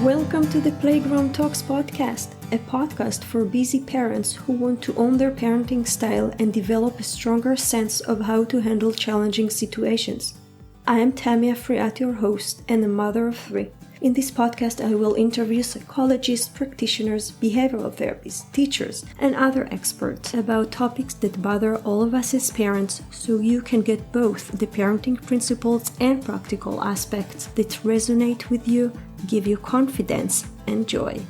Welcome to the Playground Talks podcast, a podcast for busy parents who want to own their parenting style and develop a stronger sense of how to handle challenging situations. I am Tammy, Afriat, your host, and a mother of 3. In this podcast, I will interview psychologists, practitioners, behavioral therapists, teachers, and other experts about topics that bother all of us as parents, so you can get both the parenting principles and practical aspects that resonate with you, give you confidence and joy.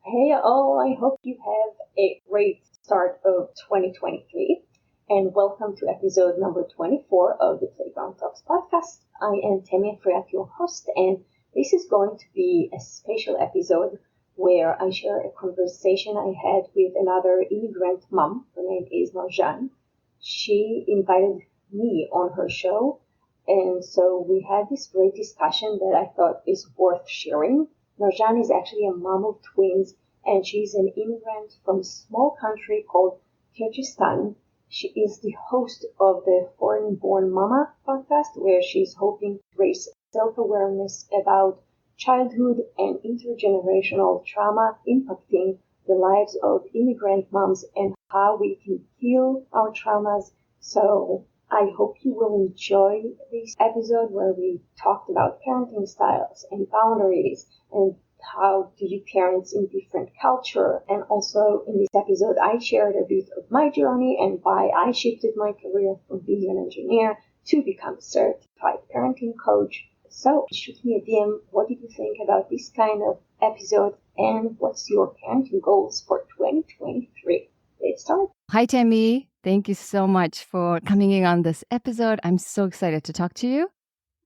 Hey all, I hope you have a great start of 2023 and welcome to episode number 24 of the Playground Talks podcast. I am Tammy Afriat, your host, and this is going to be a special episode where I share a conversation I had with another immigrant mom. Her name is Nurzhan. She invited me on her show, and so we had this great discussion that I thought is worth sharing. Nurzhan is actually a mom of twins, and she's an immigrant from a small country called Kyrgyzstan. She is the host of the Foreign Born Mama podcast, where she's hoping to raise self-awareness about childhood and intergenerational trauma impacting the lives of immigrant moms and how we can heal our traumas. So I hope you will enjoy this episode where we talked about parenting styles and boundaries and how do you parent in different culture. And also in this episode, I shared a bit of my journey and why I shifted my career from being an engineer to become a certified parenting coach. So shoot me a DM. What did you think about this kind of episode? And what's your parenting goals for 2023? Let's start. Hi, Tammy. Thank you so much for coming in on this episode. I'm so excited to talk to you.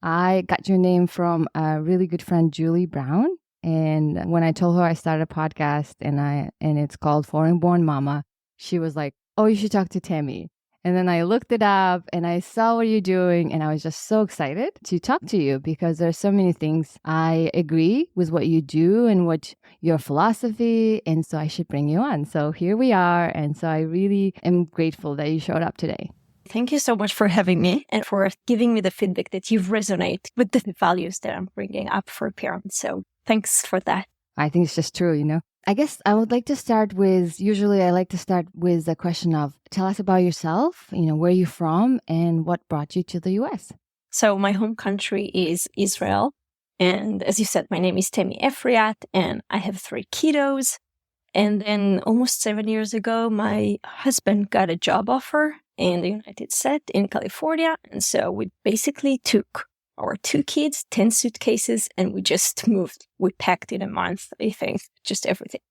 I got your name from a really good friend, Julie Brown. And when I told her I started a podcast and it's called Foreign Born Mama, she was like, oh, you should talk to Tammy. And then I looked it up and I saw what you're doing. And I was just so excited to talk to you because there's so many things I agree with what you do and what your philosophy. And so I should bring you on. So here we are. And so I really am grateful that you showed up today. Thank you so much for having me and for giving me the feedback that you resonate with the values that I'm bringing up for parents. So thanks for that. I think it's just true, you know. I guess I would like to start with, usually I like to start with a question of, tell us about yourself, where you're from and what brought you to the US. So my home country is Israel. And as you said, my name is Tammy Afriat and I have 3 kiddos. And then almost 7 years ago, my husband got a job offer in the United States in California. And so we basically took our 2 kids, 10 suitcases, and we just moved. We packed in a month, I think, just everything.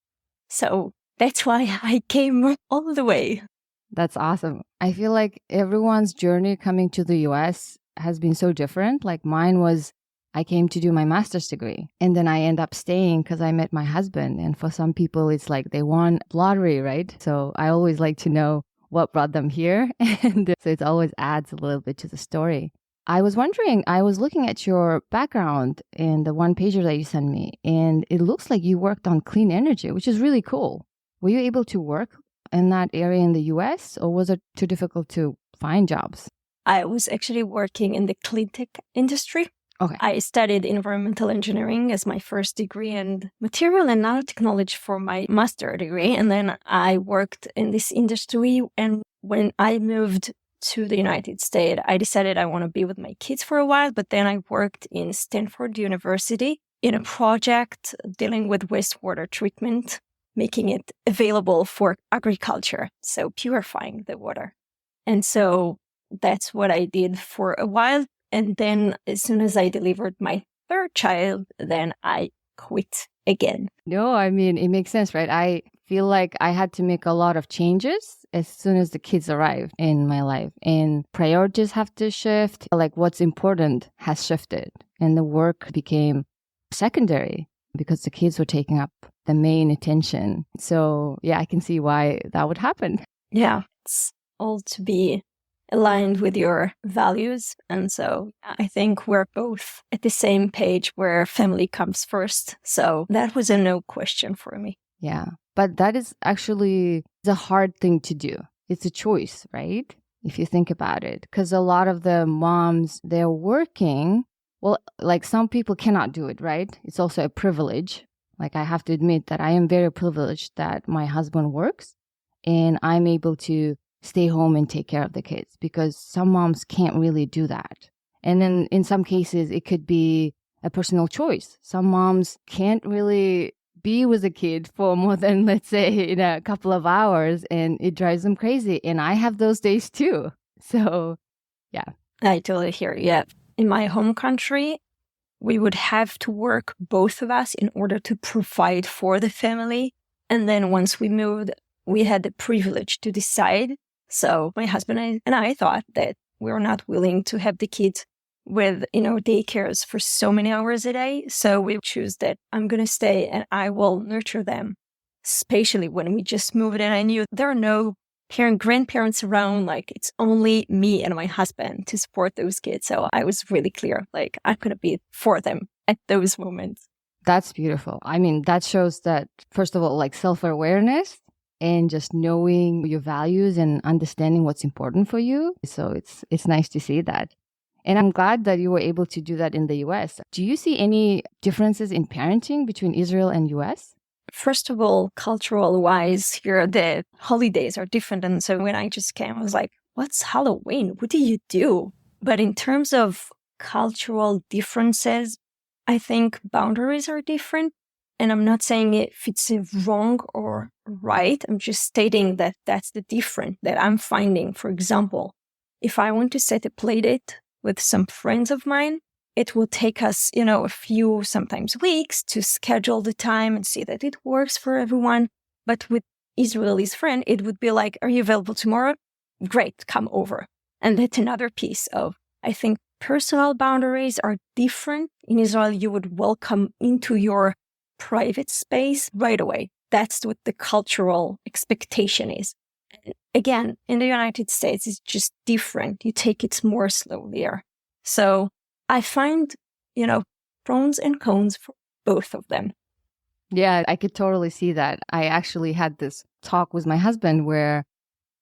So that's why I came all the way. That's awesome. I feel like everyone's journey coming to the US has been so different. Like mine was, I came to do my master's degree and then I end up staying because I met my husband. And for some people, it's like they won lottery, right? So I always like to know what brought them here. And so it always adds a little bit to the story. I was wondering, I was looking at your background in the one pager that you sent me, and it looks like you worked on clean energy, which is really cool. Were you able to work in that area in the US, or was it too difficult to find jobs? I was actually working in the clean tech industry. Okay. I studied environmental engineering as my first degree and material and nanotechnology for my master degree. And then I worked in this industry. And when I moved to the United States, I decided I want to be with my kids for a while, but then I worked in Stanford University in a project dealing with wastewater treatment, making it available for agriculture, so purifying the water. And so that's what I did for a while. And then as soon as I delivered my 3rd child, then I quit again. No, I mean, it makes sense, right? I feel like I had to make a lot of changes as soon as the kids arrived in my life. And priorities have to shift. Like what's important has shifted. And the work became secondary because the kids were taking up the main attention. So yeah, I can see why that would happen. Yeah, it's all to be aligned with your values. And so I think we're both at the same page where family comes first. So that was a no question for me. Yeah. But that is actually the hard thing to do. It's a choice, right? If you think about it, because a lot of the moms, they're working well, like some people cannot do it, right? It's also a privilege. Like I have to admit that I am very privileged that my husband works and I'm able to stay home and take care of the kids, because some moms can't really do that. And then in some cases, it could be a personal choice. Some moms can't really be with a kid for more than, let's say, in a couple of hours, and it drives them crazy. And I have those days too. So, yeah. I totally hear you. Yeah. In my home country, we would have to work, both of us, in order to provide for the family. And then once we moved, we had the privilege to decide. So my husband and I thought that we were not willing to have the kids with, daycares for so many hours a day. So we choose that I'm going to stay and I will nurture them, especially when we just moved. And I knew there are no grandparents around. Like, it's only me and my husband to support those kids. So I was really clear, like, I'm going to be for them at those moments. That's beautiful. I mean, that shows that, first of all, like self-awareness and just knowing your values and understanding what's important for you. So it's nice to see that. And I'm glad that you were able to do that in the US. Do you see any differences in parenting between Israel and US? First of all, cultural wise, here the holidays are different. And so when I just came, I was like, what's Halloween? What do you do? But in terms of cultural differences, I think boundaries are different. And I'm not saying if it's wrong or right. I'm just stating that that's the difference that I'm finding. For example, if I want to set a play date with some friends of mine, it will take us, a few, sometimes weeks to schedule the time and see that it works for everyone. But with Israeli's friend, it would be like, are you available tomorrow? Great, come over. And that's another piece of, I think, personal boundaries are different. In Israel, you would welcome into your private space right away. That's what the cultural expectation is. And again, in the United States, it's just different. You take it more slowly there. So I find, pros and cons for both of them. Yeah, I could totally see that. I actually had this talk with my husband where,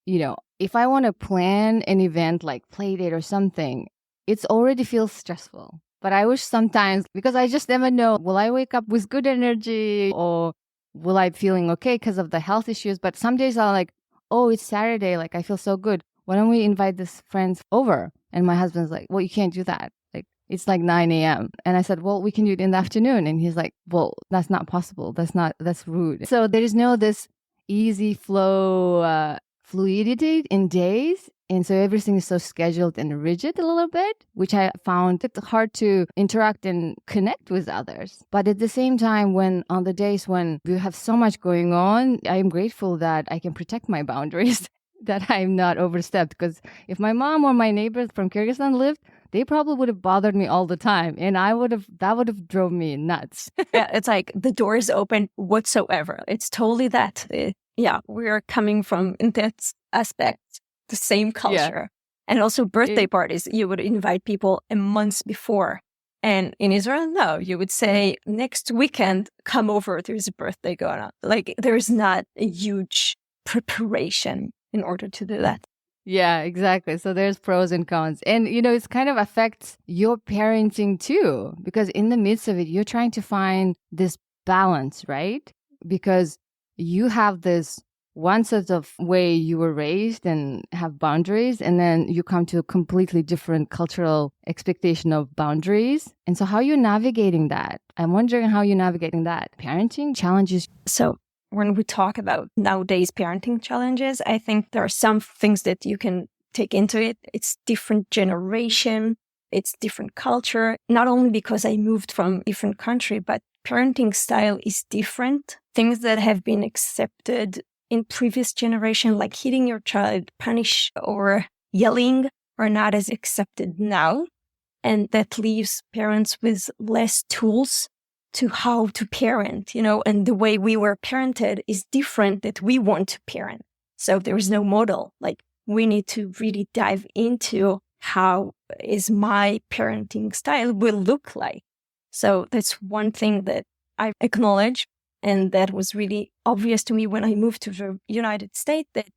if I want to plan an event like play date or something, it already feels stressful. But I wish sometimes, because I just never know, will I wake up with good energy or will I be feeling okay because of the health issues? But some days I'm like, oh, it's Saturday. Like, I feel so good. Why don't we invite these friends over? And my husband's like, well, you can't do that. Like, it's like 9 a.m. And I said, well, we can do it in the afternoon. And he's like, well, that's not possible. That's rude. So there is no this easy flow, fluidity in days. And so everything is so scheduled and rigid a little bit, which I found it hard to interact and connect with others. But at the same time, when on the days when we have so much going on, I am grateful that I can protect my boundaries, that I'm not overstepped. Because if my mom or my neighbors from Kyrgyzstan lived, they probably would have bothered me all the time. And that would have drove me nuts. Yeah, it's like the door is open whatsoever. It's totally that. We are coming from, in that aspect, the same culture. Yeah. And also birthday parties, you would invite people a month before. And in Israel, no, you would say next weekend, come over, there's a birthday going on. Like, there's not a huge preparation in order to do that. Yeah, exactly. So there's pros and cons. And, it kind of affects your parenting too, because in the midst of it, you're trying to find this balance, right? Because you have this one sort of way you were raised and have boundaries, and then you come to a completely different cultural expectation of boundaries. And so how are you navigating that? I'm wondering how you're navigating that. Parenting challenges. So when we talk about nowadays parenting challenges, I think there are some things that you can take into it. It's different generation, it's different culture, not only because I moved from a different country, but parenting style is different. Things that have been accepted in previous generation, like hitting your child, punish or yelling, are not as accepted now. And that leaves parents with less tools to how to parent, and the way we were parented is different that we want to parent. So there is no model. Like, we need to really dive into how is my parenting style will look like. So that's one thing that I acknowledge. And that was really obvious to me when I moved to the United States, that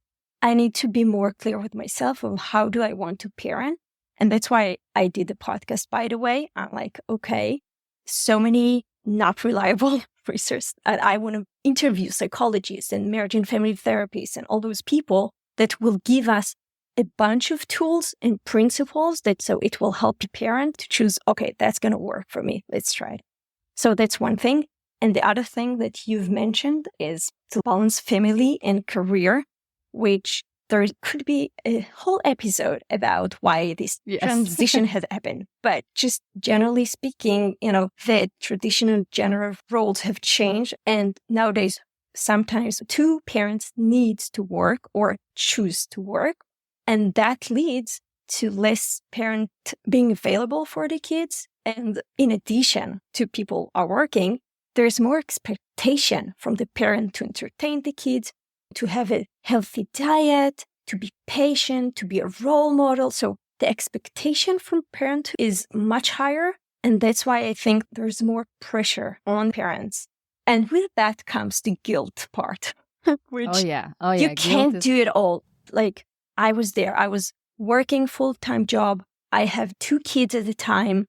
I need to be more clear with myself of how do I want to parent. And that's why I did the podcast, by the way. I'm like, okay, so many not reliable research that I want to interview psychologists and marriage and family therapists and all those people that will give us a bunch of tools and principles so it will help the parent to choose, okay, that's going to work for me. Let's try it. So that's one thing. And the other thing that you've mentioned is to balance family and career, which there could be a whole episode about why this transition has happened. But just generally speaking, the traditional gender roles have changed. And nowadays, sometimes two parents need to work or choose to work. And that leads to less parent being available for the kids. And in addition to people are working, there's more expectation from the parent to entertain the kids, to have a healthy diet, to be patient, to be a role model. So the expectation from parent is much higher. And that's why I think there's more pressure on parents. And with that comes the guilt part, which you can't do it all. Like I was there. I was working full-time job. I have 2 kids at the time.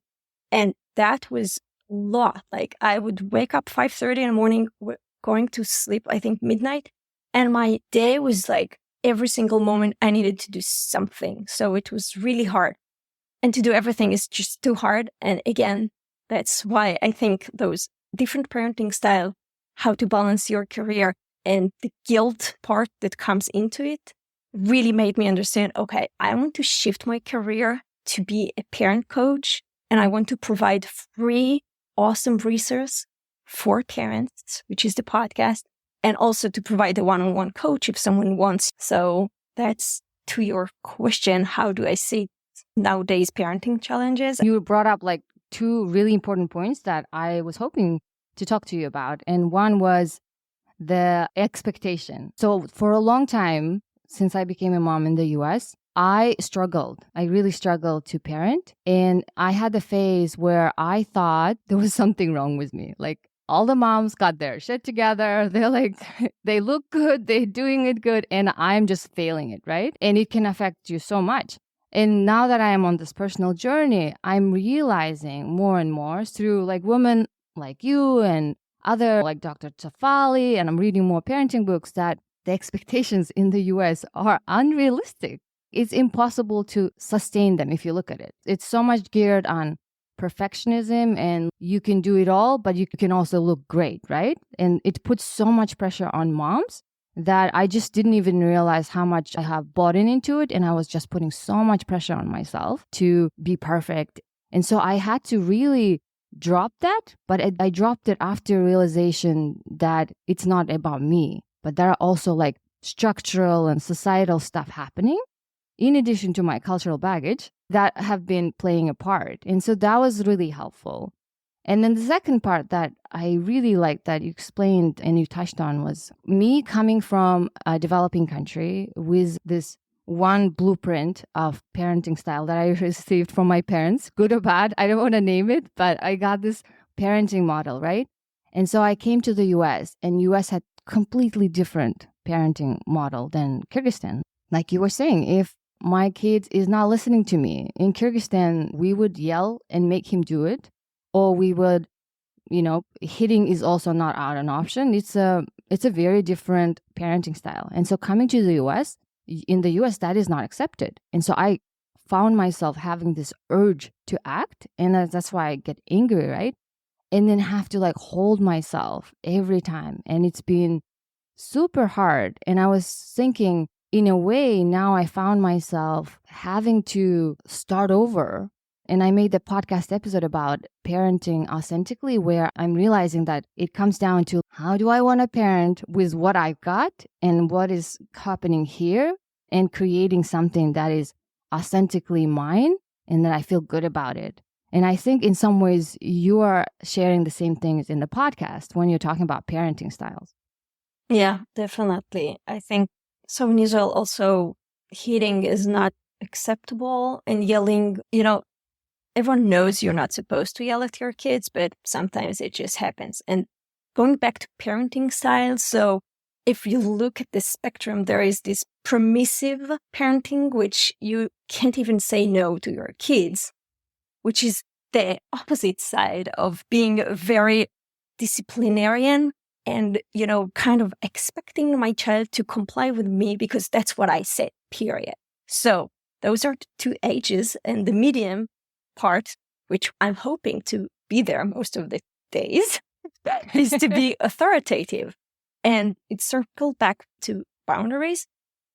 And that was a lot. Like I would wake up 5:30 in the morning, going to sleep, I think midnight. And my day was like every single moment I needed to do something. So it was really hard. And to do everything is just too hard. And again, that's why I think those different parenting style, how to balance your career and the guilt part that comes into it really made me understand, okay, I want to shift my career to be a parent coach. And I want to provide free, awesome resource for parents, which is the podcast, and also to provide a one-on-one coach if someone wants. So that's to your question, how do I see nowadays parenting challenges? You brought up like 2 really important points that I was hoping to talk to you about. And one was the expectation. So for a long time, since I became a mom in the US, I really struggled to parent. And I had a phase where I thought there was something wrong with me. Like all the moms got their shit together. They're like, they look good, they're doing it good. And I'm just failing it, right? And it can affect you so much. And now that I am on this personal journey, I'm realizing more and more through like women like you and other like Dr. Tafali, and I'm reading more parenting books, that the expectations in the US are unrealistic. It's impossible to sustain them if you look at it. It's so much geared on perfectionism and you can do it all, but you can also look great, right? And it puts so much pressure on moms that I just didn't even realize how much I have bought into it. And I was just putting so much pressure on myself to be perfect. And so I had to really drop that, but I dropped it after realization that it's not about me, but there are also like structural and societal stuff happening in addition to my cultural baggage that have been playing a part. And so that was really helpful. And then the second part that I really liked that you explained and you touched on was me coming from a developing country with this one blueprint of parenting style that I received from my parents, good or bad. I don't want to name it, but I got this parenting model, right? And so I came to the US, and US had completely different parenting model than Kyrgyzstan. Like you were saying, if my kid is not listening to me, in Kyrgyzstan, we would yell and make him do it, or we would, hitting is also not an option. It's a very different parenting style. And so coming to the US, in the US, that is not accepted. And so I found myself having this urge to act, and that's why I get angry, right? And then have to like hold myself every time. And it's been super hard. And I was thinking, in a way, now I found myself having to start over. And I made the podcast episode about parenting authentically, where I'm realizing that it comes down to how do I want to parent with what I've got and what is happening here, and creating something that is authentically mine and that I feel good about it. And I think in some ways you are sharing the same things in the podcast when you're talking about parenting styles. Yeah, definitely. I think so in Israel also hitting is not acceptable, and yelling, everyone knows you're not supposed to yell at your kids, but sometimes it just happens. And going back to parenting styles, so if you look at the spectrum, there is this permissive parenting, which you can't even say no to your kids, which is the opposite side of being very disciplinarian and, kind of expecting my child to comply with me because that's what I said, period. So those are the two ages, and the medium part, which I'm hoping to be there most of the days, is to be authoritative. And it circled back to boundaries.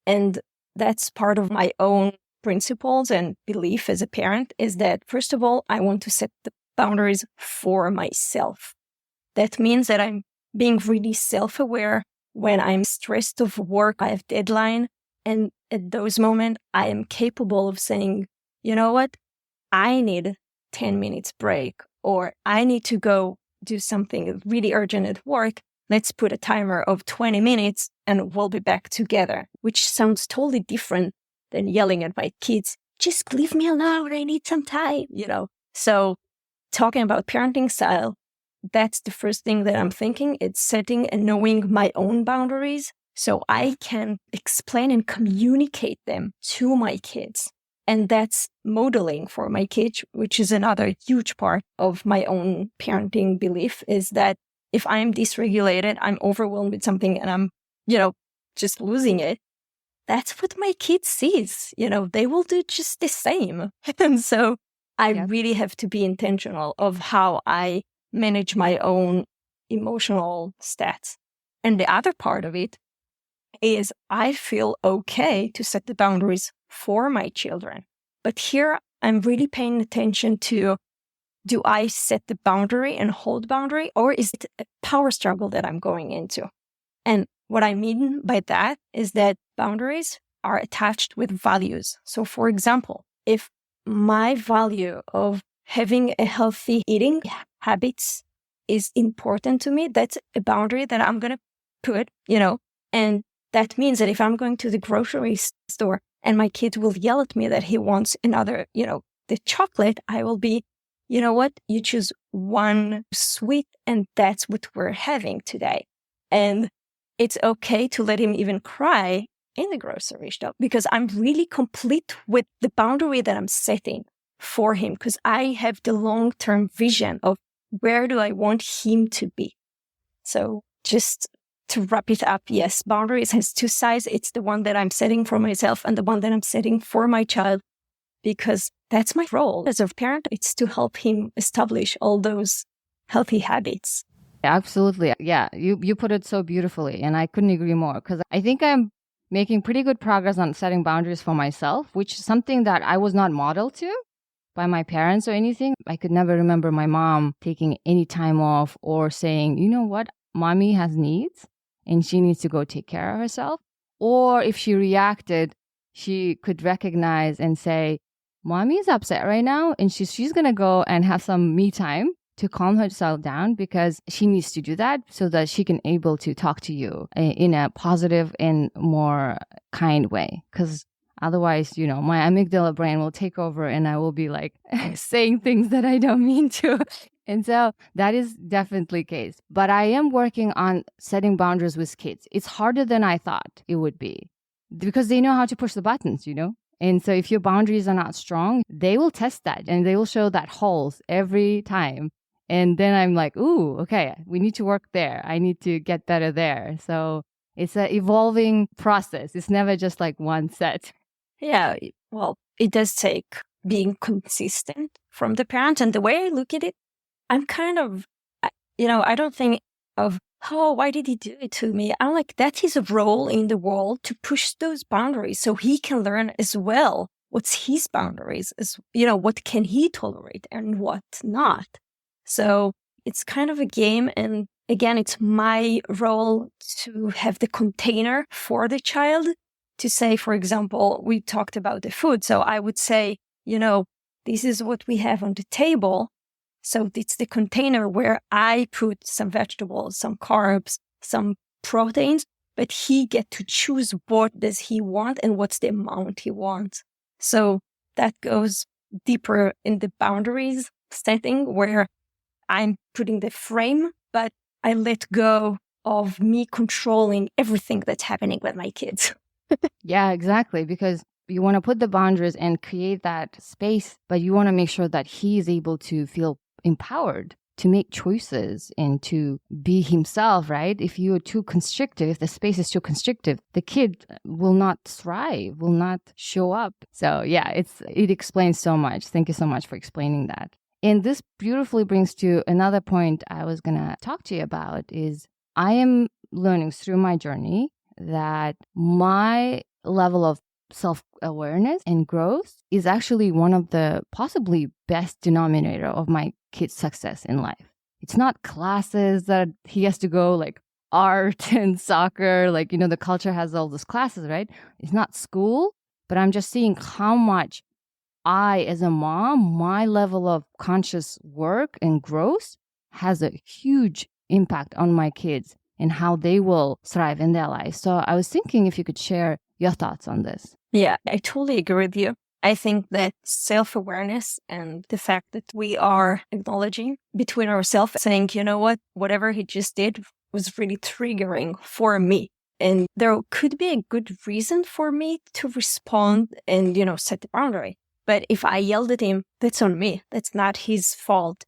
And that's part of my own principles and belief as a parent, is that, first of all, I want to set the boundaries for myself. That means that I'm being really self-aware when I'm stressed of work, I have deadline. And at those moments, I am capable of saying, you know what? I need 10 minutes break, or I need to go do something really urgent at work. Let's put a timer of 20 minutes and we'll be back together, which sounds totally different than yelling at my kids, just leave me alone, I need some time, So talking about parenting style, that's the first thing that I'm thinking. It's setting and knowing my own boundaries so I can explain and communicate them to my kids. And that's modeling for my kids, which is another huge part of my own parenting belief, is that if I'm dysregulated, I'm overwhelmed with something and I'm, just losing it, that's what my kids sees. They will do just the same. And so I really have to be intentional of how I manage my own emotional stats. And the other part of it is I feel okay to set the boundaries for my children. But here I'm really paying attention to, do I set the boundary and hold boundary, or is it a power struggle that I'm going into? And what I mean by that is that boundaries are attached with values. So for example, if my value of having a healthy eating habits is important to me, that's a boundary that I'm going to put, and that means that if I'm going to the grocery store and my kid will yell at me that he wants another, the chocolate, I will be, you know what, you choose one sweet and that's what we're having today. And it's okay to let him even cry in the grocery store because I'm really complete with the boundary that I'm setting for him, because I have the long-term vision of where do I want him to be. So just to wrap it up, yes, boundaries has two sides. It's the one that I'm setting for myself and the one that I'm setting for my child, because that's my role as a parent. It's to help him establish all those healthy habits. Absolutely. Yeah, you put it so beautifully, and I couldn't agree more, because I think I'm making pretty good progress on setting boundaries for myself, which is something that I was not modeled to by my parents or anything. I could never remember my mom taking any time off or saying, you know what, mommy has needs and she needs to go take care of herself. Or if she reacted, she could recognize and say, mommy's upset right now, and she's going to go and have some me time to calm herself down, because she needs to do that so that she can able to talk to you in a positive and more kind way. Because otherwise, my amygdala brain will take over and I will be like saying things that I don't mean to. And so that is definitely the case. But I am working on setting boundaries with kids. It's harder than I thought it would be, because they know how to push the buttons, And so if your boundaries are not strong, they will test that and they will show that holes every time. And then I'm like, ooh, okay, we need to work there. I need to get better there. So it's an evolving process. It's never just like one set. Yeah, well, it does take being consistent from the parent. And the way I look at it, I'm kind of, I don't think of, oh, why did he do it to me? I'm like, that's his role in the world, to push those boundaries so he can learn as well what's his boundaries, what can he tolerate and what not. So it's kind of a game. And again, it's my role to have the container for the child to say, for example, we talked about the food. So I would say, this is what we have on the table. So it's the container where I put some vegetables, some carbs, some proteins, but he get to choose what does he want and what's the amount he wants. So that goes deeper in the boundaries setting, where I'm putting the frame, but I let go of me controlling everything that's happening with my kids. Yeah, exactly. Because you want to put the boundaries and create that space, but you want to make sure that he is able to feel empowered to make choices and to be himself, right? If you are too constrictive, if the space is too constrictive, the kid will not thrive, will not show up. So yeah, it explains so much. Thank you so much for explaining that. And this beautifully brings to another point I was going to talk to you about is I am learning through my journey that my level of self-awareness and growth is actually one of the possibly best denominator of my kid's success in life. It's not classes that he has to go, like art and soccer, like, the culture has all those classes, right? It's not school, but I'm just seeing how much I, as a mom, my level of conscious work and growth has a huge impact on my kids and how they will thrive in their life. So I was thinking if you could share your thoughts on this. Yeah, I totally agree with you. I think that self-awareness and the fact that we are acknowledging between ourselves, saying, you know what, whatever he just did was really triggering for me. And there could be a good reason for me to respond and, set the boundary. But if I yelled at him, that's on me. That's not his fault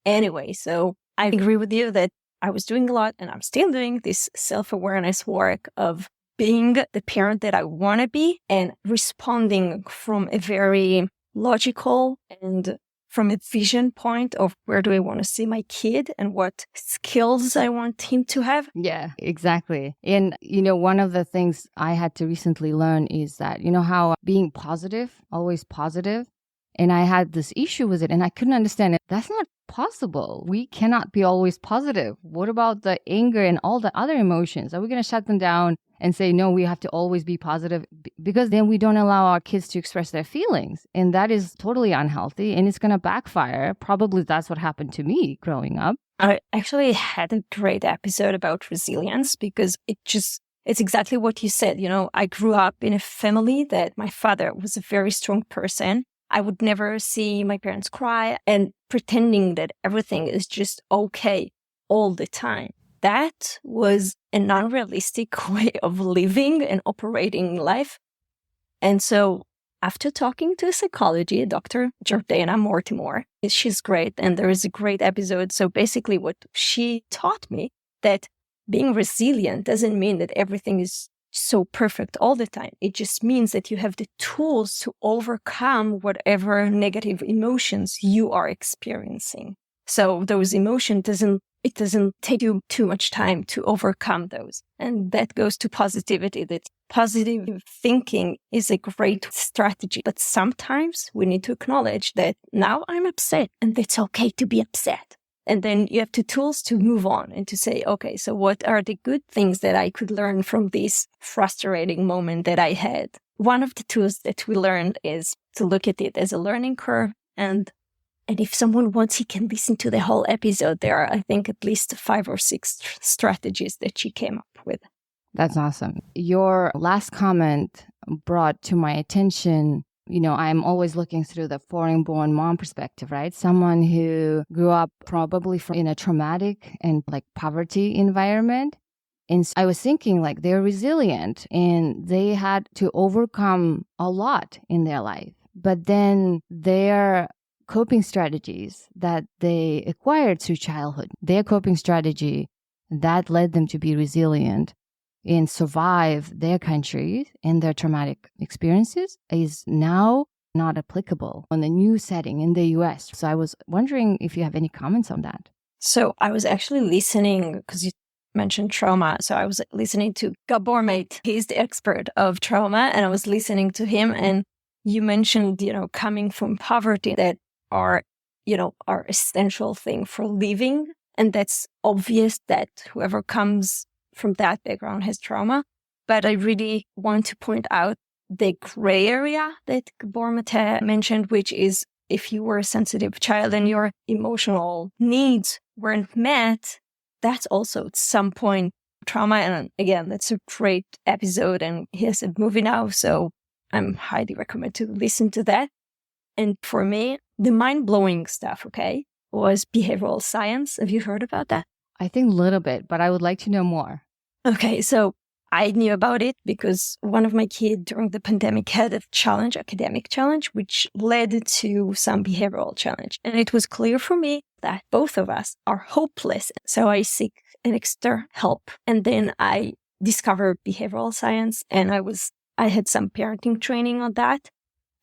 anyway. So I agree with you that I was doing a lot and I'm still doing this self-awareness work of being the parent that I want to be and responding from a very logical and from a vision point of where do I want to see my kid and what skills I want him to have. Yeah, exactly. And, one of the things I had to recently learn is that, how being positive, always positive, and I had this issue with it and I couldn't understand it. That's not possible. We cannot be always positive. What about the anger and all the other emotions? Are we going to shut them down and say, no, we have to always be positive? Because then we don't allow our kids to express their feelings. And that is totally unhealthy and it's going to backfire. Probably that's what happened to me growing up. I actually had a great episode about resilience because it's exactly what you said. I grew up in a family that my father was a very strong person. I would never see my parents cry and pretending that everything is just okay all the time. That was a non-realistic way of living and operating life. And so after talking to a psychology, Dr. Jordana Mortimer, she's great. And there is a great episode. So basically what she taught me that being resilient doesn't mean that everything is so perfect all the time. It just means that you have the tools to overcome whatever negative emotions you are experiencing. So those emotions it doesn't take you too much time to overcome those. And that goes to positivity, that positive thinking is a great strategy. But sometimes we need to acknowledge that now I'm upset and it's okay to be upset. And then you have the tools to move on and to say, okay, so what are the good things that I could learn from this frustrating moment that I had? One of the tools that we learned is to look at it as a learning curve. And if someone wants, he can listen to the whole episode. There are, I think, at least 5 or 6 strategies that she came up with. That's awesome. Your last comment brought to my attention, I'm always looking through the foreign-born mom perspective, right? Someone who grew up probably in a traumatic and poverty environment. And I was thinking they're resilient and they had to overcome a lot in their life. But then their coping strategies that they acquired through childhood, their coping strategy that led them to be resilient and survive their country and their traumatic experiences is now not applicable in the new setting in the US. So I was wondering if you have any comments on that. So I was actually listening, because you mentioned trauma. So I was listening to Gabor Mate. He's the expert of trauma. And I was listening to him. And you mentioned, coming from poverty that are essential thing for living. And that's obvious that whoever comes from that background has trauma. But I really want to point out the gray area that Gabor Mate mentioned, which is if you were a sensitive child and your emotional needs weren't met, that's also at some point trauma. And again, that's a great episode and he has a movie now. So I'm highly recommend to listen to that. And for me, the mind-blowing stuff, was behavioral science. Have you heard about that? I think a little bit, but I would like to know more. Okay, so I knew about it because one of my kids during the pandemic had a challenge, academic challenge, which led to some behavioral challenge. And it was clear for me that both of us are hopeless. So I seek an extra help. And then I discovered behavioral science, and I had some parenting training on that.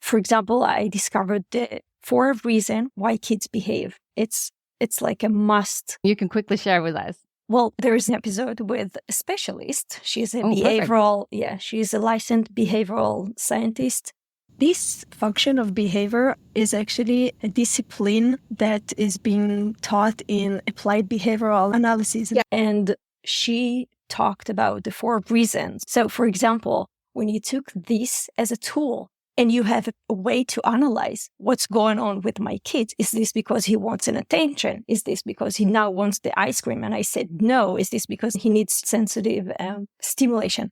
For example, I discovered the 4 reasons why kids behave. It's like a must. You can quickly share with us. Well, there's an episode with a specialist. She's a she's a licensed behavioral scientist. This function of behavior is actually a discipline that is being taught in applied behavioral analysis. Yeah. And she talked about the 4 reasons. So, for example, when you took this as a tool, and you have a way to analyze what's going on with my kid. Is this because he wants an attention? Is this because he now wants the ice cream? And I said, no. Is this because he needs sensitive stimulation?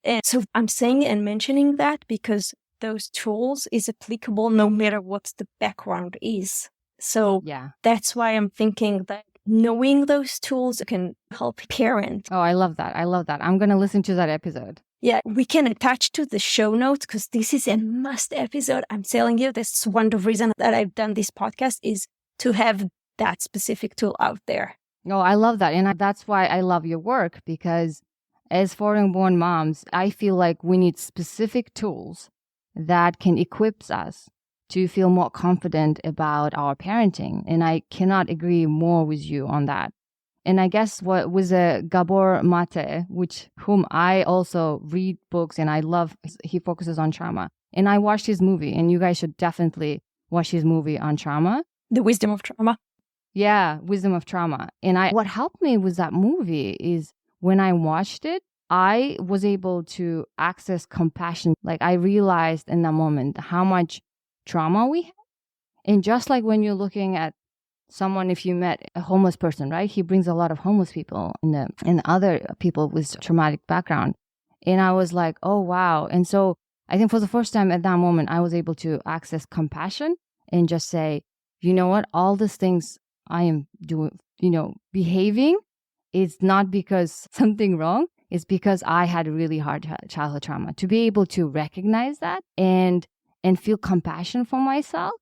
And so I'm saying and mentioning that because those tools is applicable no matter what the background is. So that's why I'm thinking that knowing those tools can help parent. Oh, I love that. I'm going to listen to that episode. Yeah, we can attach to the show notes because this is a must episode. I'm telling you, this is one of the reasons that I've done this podcast is to have that specific tool out there. Oh, I love that. And that's why I love your work, because as foreign-born moms, I feel like we need specific tools that can equip us to feel more confident about our parenting. And I cannot agree more with you on that. And I guess what was Gabor Mate, whom I also read books and I love, he focuses on trauma. And I watched his movie, and you guys should definitely watch his movie on trauma. The Wisdom of Trauma. Yeah, Wisdom of Trauma. And what helped me with that movie is when I watched it, I was able to access compassion. Like I realized in that moment how much trauma we have. And just like when you're looking at someone, if you met a homeless person, right? He brings a lot of homeless people and other people with traumatic background. And I was like, oh, wow. And so I think for the first time at that moment, I was able to access compassion and just say, you know what? All these things I am doing, behaving, it's not because something wrong. It's because I had a really hard childhood trauma. To be able to recognize that and feel compassion for myself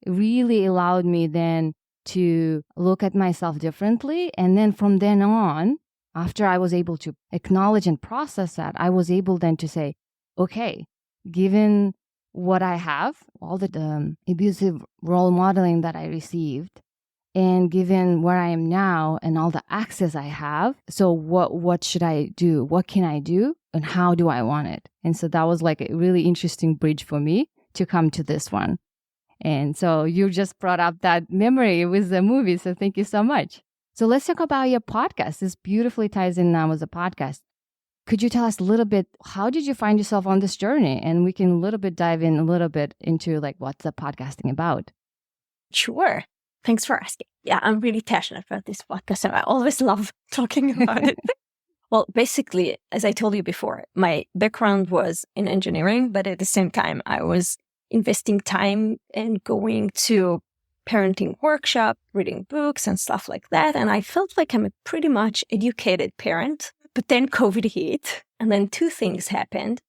really allowed me then to look at myself differently. And then from then on, after I was able to acknowledge and process that, I was able then to say, okay, given what I have, all the abusive role modeling that I received, and given where I am now and all the access I have, so what should I do? What can I do? And how do I want it? And so that was like a really interesting bridge for me to come to this one. And so you just brought up that memory with the movie. So thank you so much. So let's talk about your podcast. This beautifully ties in now with the podcast. Could you tell us a little bit, how did you find yourself on this journey? And we can a little bit dive in a little bit into like what's the podcasting about. Sure. Thanks for asking. Yeah, I'm really passionate about this podcast and I always love talking about it. Well, basically, as I told you before, my background was in engineering, but at the same time, I was investing time and going to parenting workshop, reading books and stuff like that. And I felt like I'm a pretty much educated parent. But then COVID hit, and then 2 things happened.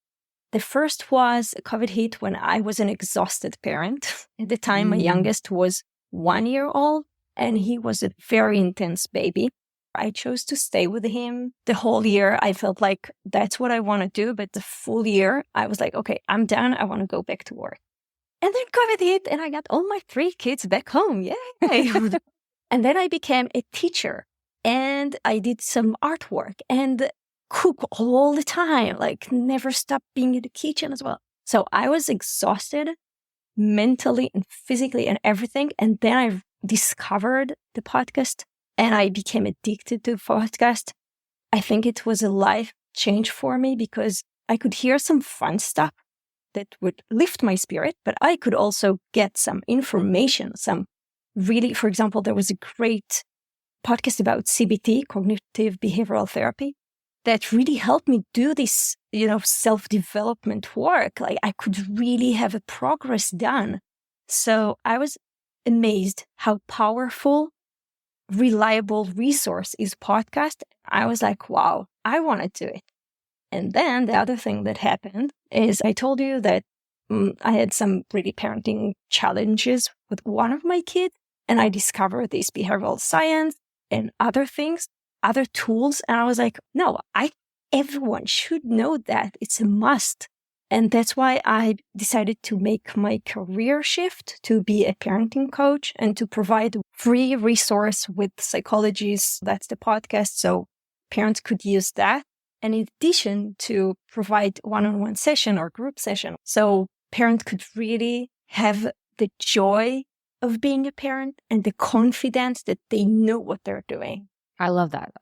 The first was COVID hit when I was an exhausted parent. At the time, my youngest was 1 year old, and he was a very intense baby. I chose to stay with him the whole year. I felt like that's what I want to do. But the full year, I was like, okay, I'm done. I want to go back to work. And then COVID hit and I got all my 3 kids back home. Yay! And then I became a teacher and I did some artwork and cook all the time, like never stop being in the kitchen as well. So I was exhausted mentally and physically and everything. And then I discovered the podcast and I became addicted to the podcast. I think it was a life change for me because I could hear some fun stuff that would lift my spirit, but I could also get some information, for example, there was a great podcast about CBT, cognitive behavioral therapy, that really helped me do this, self-development work. Like I could really have a progress done. So I was amazed how powerful reliable resource is podcast. I was like, wow, I want to do it. And then the other thing that happened is I told you that I had some really parenting challenges with one of my kids, and I discovered this behavioral science and other things, other tools. And I was like, no, everyone should know that. It's a must. And that's why I decided to make my career shift to be a parenting coach and to provide free resource with psychologists. That's the podcast. So parents could use that. And in addition to provide one-on-one session or group session. So parents could really have the joy of being a parent and the confidence that they know what they're doing. I love that.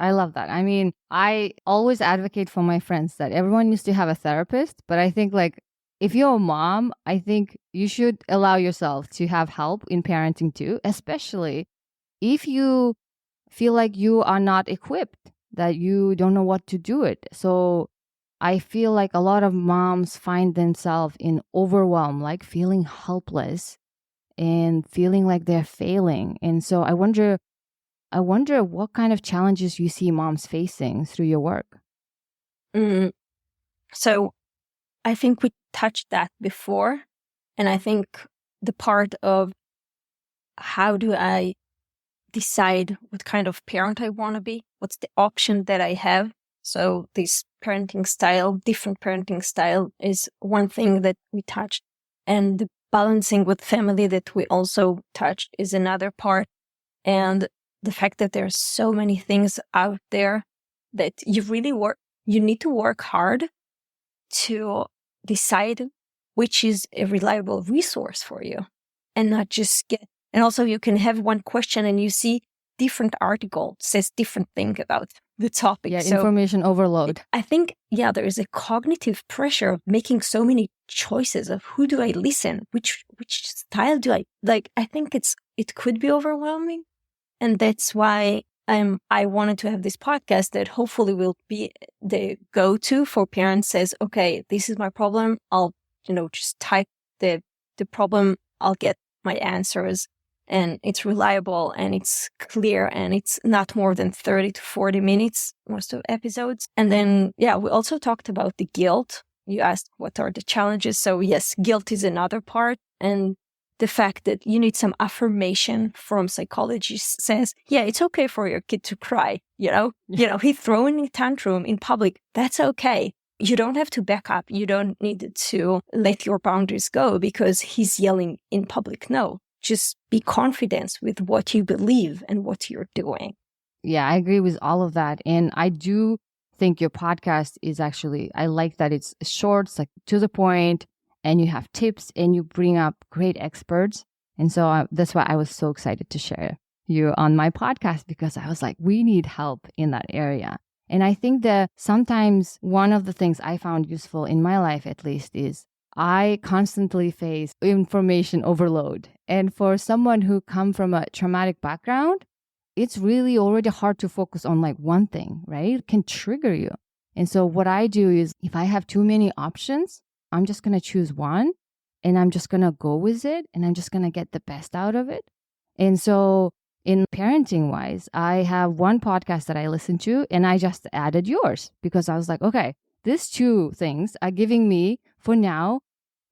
I mean, I always advocate for my friends that everyone needs to have a therapist. But I think like if you're a mom, I think you should allow yourself to have help in parenting too, especially if you feel like you are not equipped, that you don't know what to do it. So I feel like a lot of moms find themselves in overwhelm, like feeling helpless and feeling like they're failing. And so I wonder what kind of challenges you see moms facing through your work. So I think we touched that before. And I think the part of how do I decide what kind of parent I want to be? What's the option that I have? So this parenting style, different parenting style is one thing that we touched. And the balancing with family that we also touched is another part. And the fact that there's so many things out there that you need to work hard to decide which is a reliable resource for you and not just and also you can have one question and you see different article says different thing about the topic. Yeah, so information overload. I think, there is a cognitive pressure of making so many choices of who do I listen, which style do I like. I think it could be overwhelming. And that's why I wanted to have this podcast that hopefully will be the go-to for parents says, okay, this is my problem. I'll, just type the problem. I'll get my answers and it's reliable and it's clear and it's not more than 30 to 40 minutes, most of episodes. And then, we also talked about the guilt. You asked what are the challenges. So yes, guilt is another part. And the fact that you need some affirmation from psychologists says, it's okay for your kid to cry. He's throwing a tantrum in public. That's okay. You don't have to back up. You don't need to let your boundaries go because he's yelling in public. No, just be confident with what you believe and what you're doing. Yeah, I agree with all of that. And I do think your podcast is actually, I like that it's short, it's like to the point. And you have tips and you bring up great experts. And so that's why I was so excited to share you on my podcast because I was like, we need help in that area. And I think that sometimes one of the things I found useful in my life, at least, is I constantly face information overload. And for someone who come from a traumatic background, it's really already hard to focus on like one thing, right? It can trigger you. And so what I do is if I have too many options, I'm just going to choose one and I'm just going to go with it and I'm just going to get the best out of it. And so in parenting wise, I have one podcast that I listen to and I just added yours because I was like, okay, these two things are giving me for now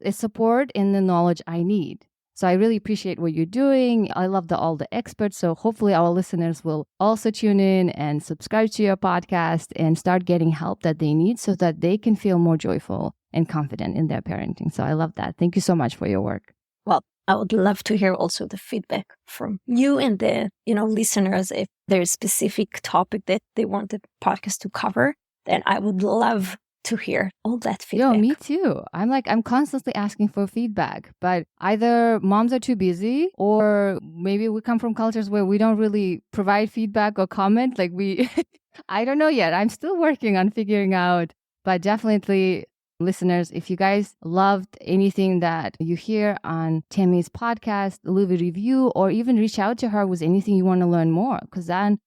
a support and the knowledge I need. So I really appreciate what you're doing. I love all the experts. So hopefully our listeners will also tune in and subscribe to your podcast and start getting help that they need so that they can feel more joyful and confident in their parenting. So I love that. Thank you so much for your work. Well, I would love to hear also the feedback from you and the, listeners. If there's a specific topic that they want the podcast to cover, then I would love to hear all that feedback. Yo, me too. I'm constantly asking for feedback, but either moms are too busy or maybe we come from cultures where we don't really provide feedback or comment. Like I don't know yet. I'm still working on figuring out, but definitely listeners, if you guys loved anything that you hear on Tammy's podcast, leave a review or even reach out to her with anything you want to learn more, because then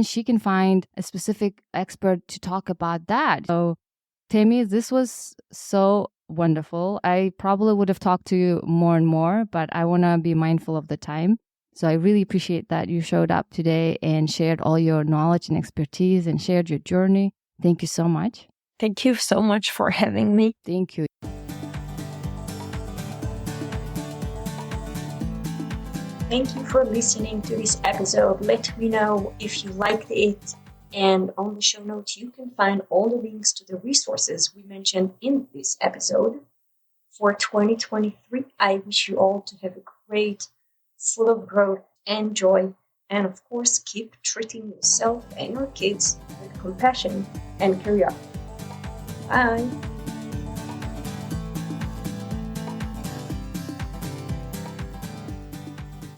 she can find a specific expert to talk about that. So Tammy, this was so wonderful. I probably would have talked to you more and more, but I want to be mindful of the time. So I really appreciate that you showed up today and shared all your knowledge and expertise and shared your journey. Thank you so much. Thank you so much for having me. Thank you. Thank you for listening to this episode. Let me know if you liked it. And on the show notes, you can find all the links to the resources we mentioned in this episode. For 2023, I wish you all to have a great, full of growth and joy. And of course, keep treating yourself and your kids with compassion and curiosity. Bye.